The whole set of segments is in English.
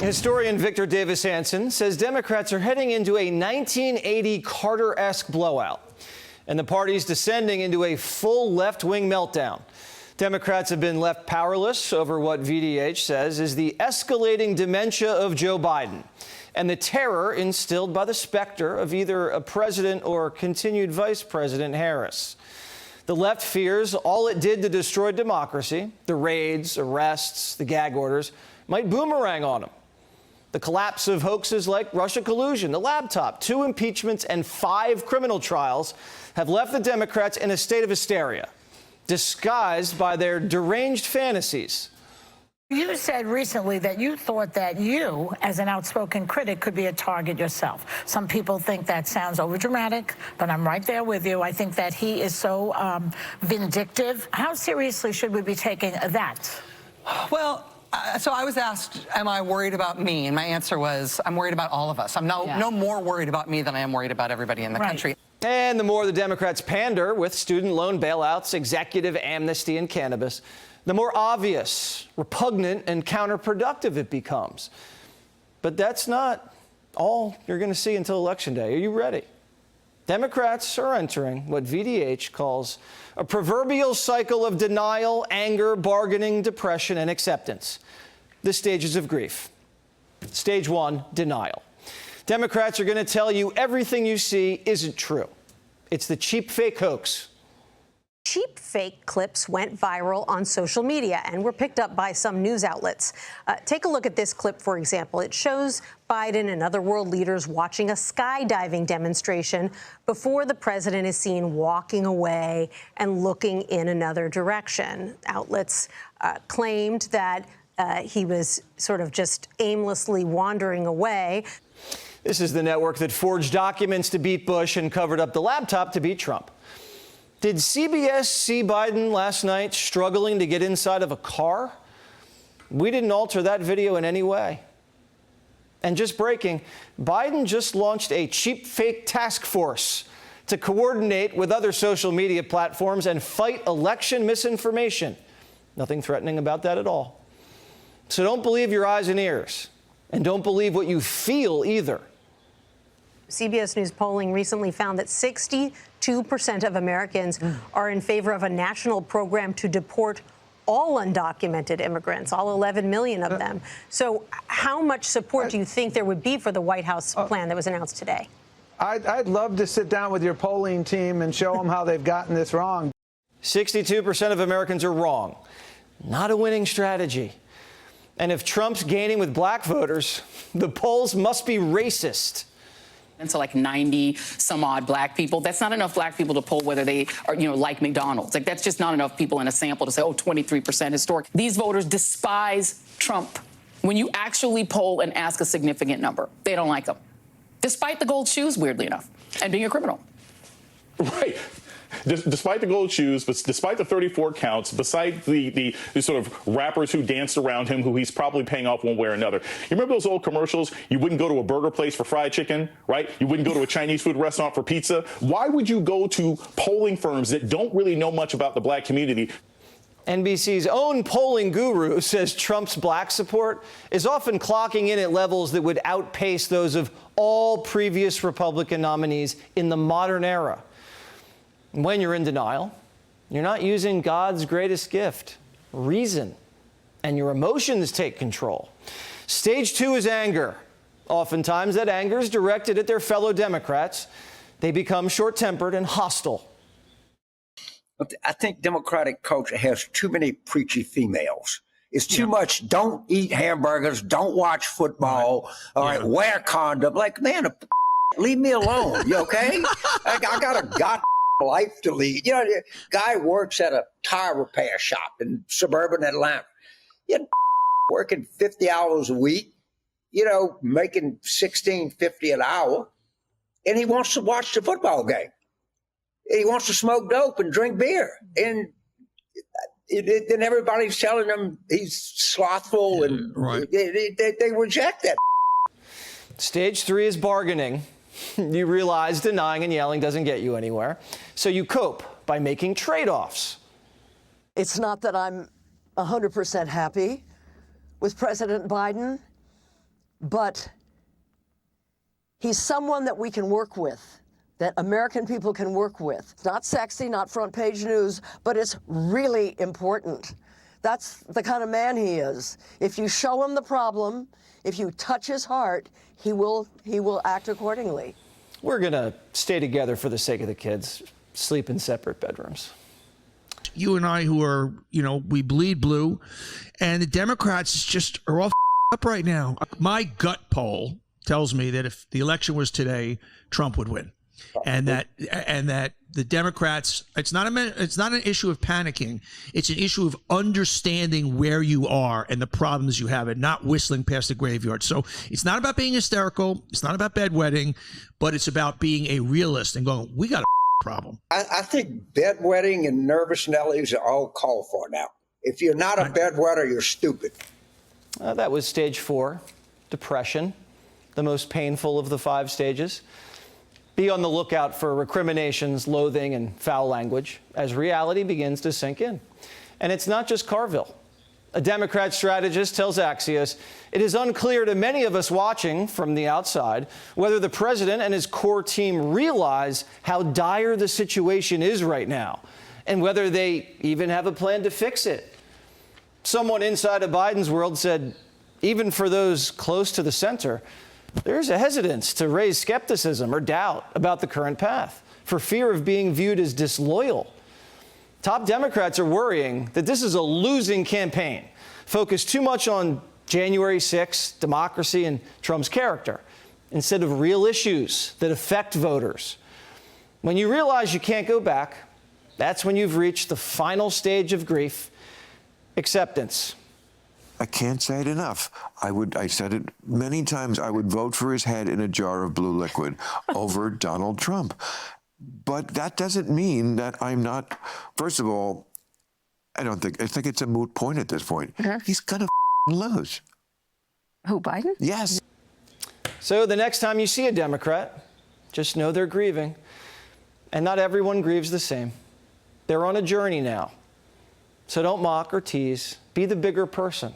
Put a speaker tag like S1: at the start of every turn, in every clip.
S1: Historian Victor Davis Hanson says Democrats are heading into a 1980 Carter-esque blowout, and the party's descending into a full left-wing meltdown. Democrats have been left powerless over what VDH says is the escalating dementia of Joe Biden and the terror instilled by the specter of either a president or continued Vice President Harris. The left fears all it did to destroy democracy, the raids, arrests, the gag orders, might boomerang on them. The collapse of hoaxes like Russia collusion, the laptop, 2 impeachments, and 5 criminal trials have left the Democrats in a state of hysteria, disguised by their deranged fantasies.
S2: You said recently that you thought that you, as an outspoken critic, could be a target yourself. Some people think that sounds overdramatic, but I'm right there with you. I think that he is so vindictive. How seriously should we be taking that?
S3: Well, so I was asked, am I worried about me? And my answer was, I'm worried about all of us. I'm no more worried about me than I am worried about everybody in the country.
S1: And the more the Democrats pander with student loan bailouts, executive amnesty, and cannabis, the more obvious, repugnant, and counterproductive it becomes. But that's not all you're going to see until Election Day. Are you ready? Democrats are entering what VDH calls a proverbial cycle of denial, anger, bargaining, depression, and acceptance. The stages of grief. Stage 1, denial. Democrats are going to tell you everything you see isn't true. It's the cheap fake hoax.
S4: Cheap fake clips went viral on social media and were picked up by some news outlets. Take a look at this clip, for example. It shows Biden and other world leaders watching a skydiving demonstration before the president is seen walking away and looking in another direction. Outlets claimed that he was sort of just aimlessly wandering away.
S1: This is the network that forged documents to beat Bush and covered up the laptop to beat Trump. Did CBS see Biden last night struggling to get inside of a car? We didn't alter that video in any way. And just breaking, Biden just launched a cheap fake task force to coordinate with other social media platforms and fight election misinformation. Nothing threatening about that at all. So don't believe your eyes and ears, and don't believe what you feel either.
S4: CBS News polling recently found that 62% of Americans are in favor of a national program to deport all undocumented immigrants, all 11 million of them. So how much support do you think there would be for the White House plan that was announced today?
S5: I'd love to sit down with your polling team and show them how they've gotten this wrong.
S1: 62% of Americans are wrong. Not a winning strategy. And if Trump's gaining with black voters, the polls must be racist.
S6: And so like 90 some odd black people, that's not enough black people to poll whether they are, like McDonald's. Like that's just not enough people in a sample to say, oh, 23% historic. These voters despise Trump. When you actually poll and ask a significant number, they don't like him. Despite the gold shoes, weirdly enough, and being a criminal.
S7: Right. Despite the gold shoes, but despite the 34 counts, beside the sort of rappers who danced around him, who he's probably paying off one way or another. You remember those old commercials? You wouldn't go to a burger place for fried chicken, right? You wouldn't go to a Chinese food restaurant for pizza. Why would you go to polling firms that don't really know much about the black community?
S1: NBC's own polling guru says Trump's black support is often clocking in at levels that would outpace those of all previous Republican nominees in the modern era. When you're in denial, you're not using God's greatest gift, reason, and your emotions take control. Stage 2 is anger. Oftentimes, that anger is directed at their fellow Democrats. They become short-tempered and hostile.
S8: I think Democratic culture has too many preachy females. It's too much, don't eat hamburgers, don't watch football, all right, wear condom. Like, man, leave me alone, you okay? I got a life to lead. Guy works at a tire repair shop in suburban Atlanta. Working 50 hours a week, making $16.50 an hour, and he wants to watch the football game. He wants to smoke dope and drink beer, and then everybody's telling him he's slothful, and they reject that.
S1: Stage 3 is bargaining. You realize denying and yelling doesn't get you anywhere. So you cope by making trade-offs.
S9: It's not that I'm 100% happy with President Biden. but he's someone that we can work with, that American people can work with. It's not sexy, not front page news, but it's really important. That's the kind of man he is. If you show him the problem, if you touch his heart, he will act accordingly.
S1: We're going to stay together for the sake of the kids, sleep in separate bedrooms.
S10: You and I, who are, we bleed blue, and the Democrats just are all up right now. My gut poll tells me that if the election was today, Trump would win, and that the Democrats, it's not an issue of panicking. It's an issue of understanding where you are and the problems you have and not whistling past the graveyard. So it's not about being hysterical. It's not about bedwetting, but it's about being a realist and going, we got a problem.
S8: I think bedwetting and nervous Nellies are all called for now. If you're not a bedwetter, you're stupid.
S1: That was stage 4, depression, the most painful of the 5 stages. Be on the lookout for recriminations, loathing, and foul language as reality begins to sink in. And it's not just Carville. A Democrat strategist tells Axios it is unclear to many of us watching from the outside whether the president and his core team realize how dire the situation is right now and whether they even have a plan to fix it. Someone inside of Biden's world said, even for those close to the center, there's a hesitance to raise skepticism or doubt about the current path for fear of being viewed as disloyal. Top Democrats are worrying that this is a losing campaign, focused too much on January 6th, democracy, and Trump's character, instead of real issues that affect voters. When you realize you can't go back, that's when you've reached the final stage of grief, acceptance.
S11: I can't say it enough. I said it many times, I would vote for his head in a jar of blue liquid over Donald Trump. But that doesn't mean that I'm not. First of all, I think it's a moot point at this point. He's gonna lose.
S9: Who, Biden?
S11: Yes.
S1: So the next time you see a Democrat, just know they're grieving. And not everyone grieves the same. They're on a journey now. So don't mock or tease. Be the bigger person.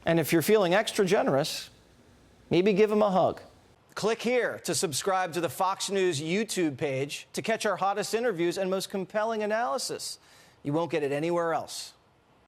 S1: And if you're feeling extra generous, maybe give them a hug. Click here to subscribe to the Fox News YouTube page to catch our hottest interviews and most compelling analysis. You won't get it anywhere else.